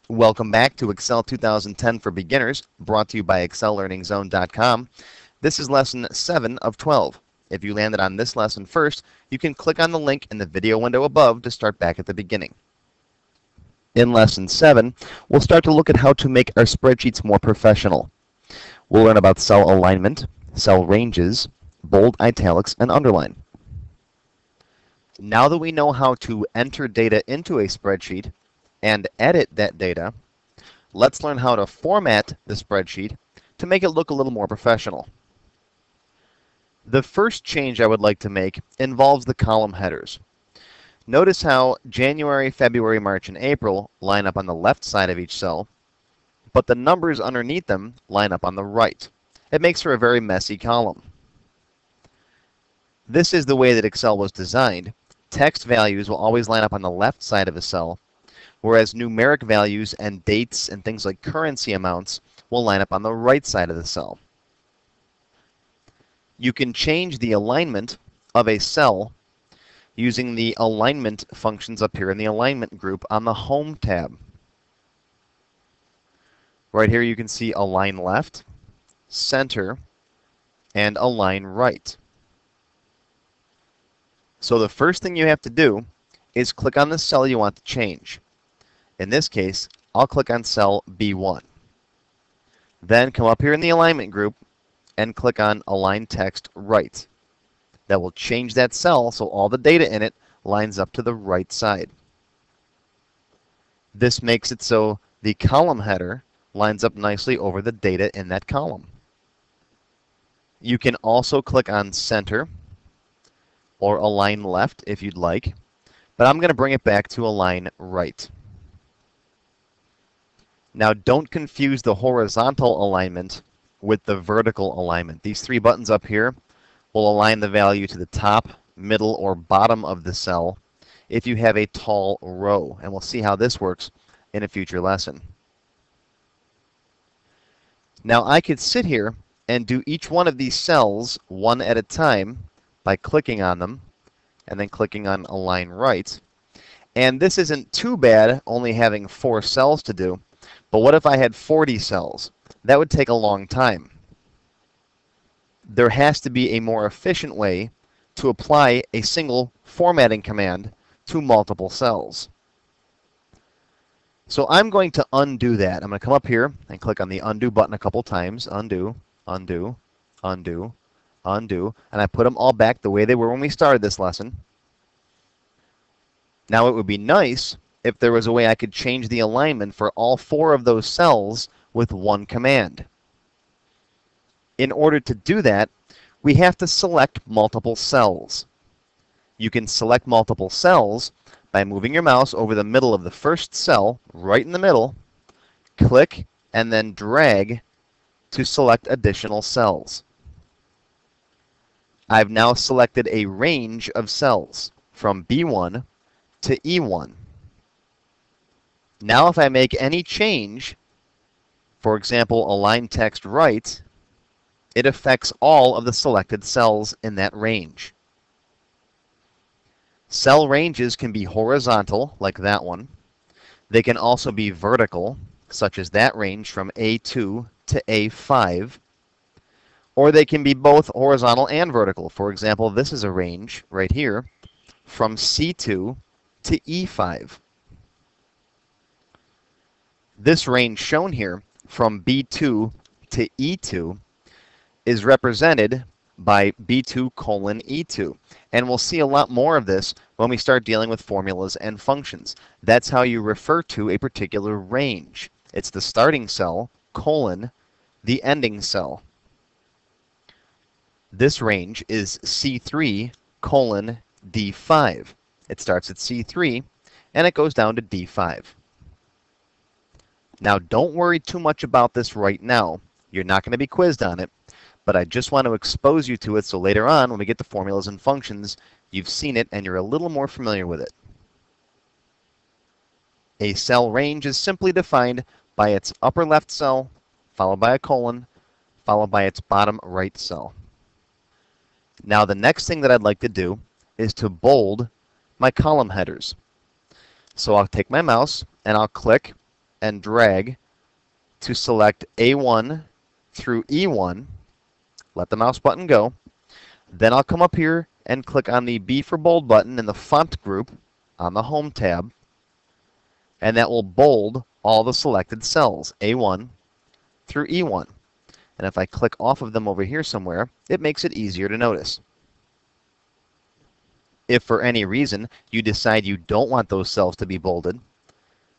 Welcome back to Excel 2010 for Beginners, brought to you by ExcelLearningZone.com. This is lesson 7 of 12. If you landed on this lesson first, you can click on the link in the video window above to start back at the beginning. In lesson 7, we'll start to look at how to make our spreadsheets more professional. We'll learn about cell alignment, cell ranges, bold, italics, and underline. Now that we know how to enter data into a spreadsheet and edit that data, let's learn how to format the spreadsheet to make it look a little more professional. The first change I would like to make involves the column headers. Notice how January, February, March, and April line up on the left side of each cell, but the numbers underneath them line up on the right. It makes for a very messy column. This is the way that Excel was designed. Text values will always line up on the left side of a cell, whereas numeric values and dates and things like currency amounts will line up on the right side of the cell. You can change the alignment of a cell using the alignment functions up here in the alignment group on the Home tab. Right here you can see align left, center, and align right. So the first thing you have to do is click on the cell you want to change. In this case, I'll click on cell B1. Then come up here in the alignment group and click on Align Text Right. That will change that cell so all the data in it lines up to the right side. This makes it so the column header lines up nicely over the data in that column. You can also click on Center or Align Left if you'd like, but I'm going to bring it back to Align Right. Now don't confuse the horizontal alignment with the vertical alignment. These three buttons up here will align the value to the top, middle, or bottom of the cell if you have a tall row, and we'll see how this works in a future lesson. Now I could sit here and do each one of these cells one at a time by clicking on them and then clicking on Align Right. And this isn't too bad, only having 4 cells to do. But what if I had 40 cells? That would take a long time. There has to be a more efficient way to apply a single formatting command to multiple cells. So I'm going to undo that. I'm going to come up here and click on the undo button a couple times. Undo, undo, undo, undo. And I put them all back the way they were when we started this lesson. Now it would be nice if there was a way I could change the alignment for all 4 of those cells with one command. In order to do that, we have to select multiple cells. You can select multiple cells by moving your mouse over the middle of the first cell, right in the middle, click, and then drag to select additional cells. I've now selected a range of cells from B1 to E1. Now if I make any change, for example, align text right, it affects all of the selected cells in that range. Cell ranges can be horizontal, like that one. They can also be vertical, such as that range from A2 to A5. Or they can be both horizontal and vertical. For example, this is a range right here from C2 to E5. This range shown here from B2 to E2 is represented by B2 colon E2. And we'll see a lot more of this when we start dealing with formulas and functions. That's how you refer to a particular range. It's the starting cell colon the ending cell. This range is C3 colon D5. It starts at C3 and it goes down to D5. Now don't worry too much about this right now. You're not going to be quizzed on it, but I just want to expose you to it so later on when we get to formulas and functions, you've seen it and you're a little more familiar with it. A cell range is simply defined by its upper left cell, followed by a colon, followed by its bottom right cell. Now the next thing that I'd like to do is to bold my column headers. So I'll take my mouse and I'll click and drag to select A1 through E1. Let the mouse button go. Then I'll come up here and click on the B for bold button in the font group on the Home tab, and that will bold all the selected cells, A1 through E1. And if I click off of them over here somewhere, it makes it easier to notice. If for any reason you decide you don't want those cells to be bolded,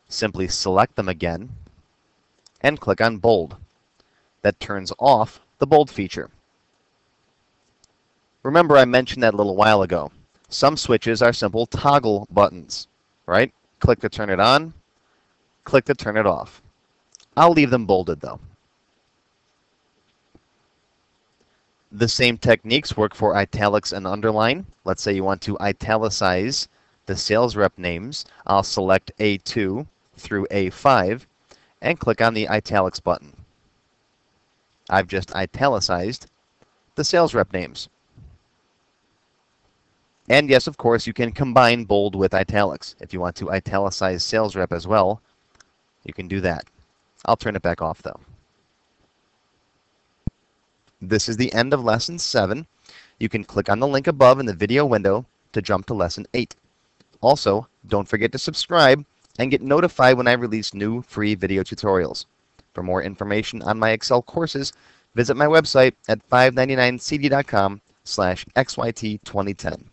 simply select them again and click on Bold. That turns off the bold feature. Remember I mentioned that a little while ago. Some switches are simple toggle buttons, right? Click to turn it on, click to turn it off. I'll leave them bolded though. The same techniques work for italics and underline. Let's say you want to italicize the sales rep names. I'll select A2 through A5 and click on the italics button. I've just italicized the sales rep names. And yes, of course, you can combine bold with italics. If you want to italicize sales rep as well, you can do that. I'll turn it back off though. This is the end of Lesson 7. You can click on the link above in the video window to jump to Lesson 8. Also, don't forget to subscribe and get notified when I release new free video tutorials. For more information on my Excel courses, visit my website at 599cd.com/XYT2010.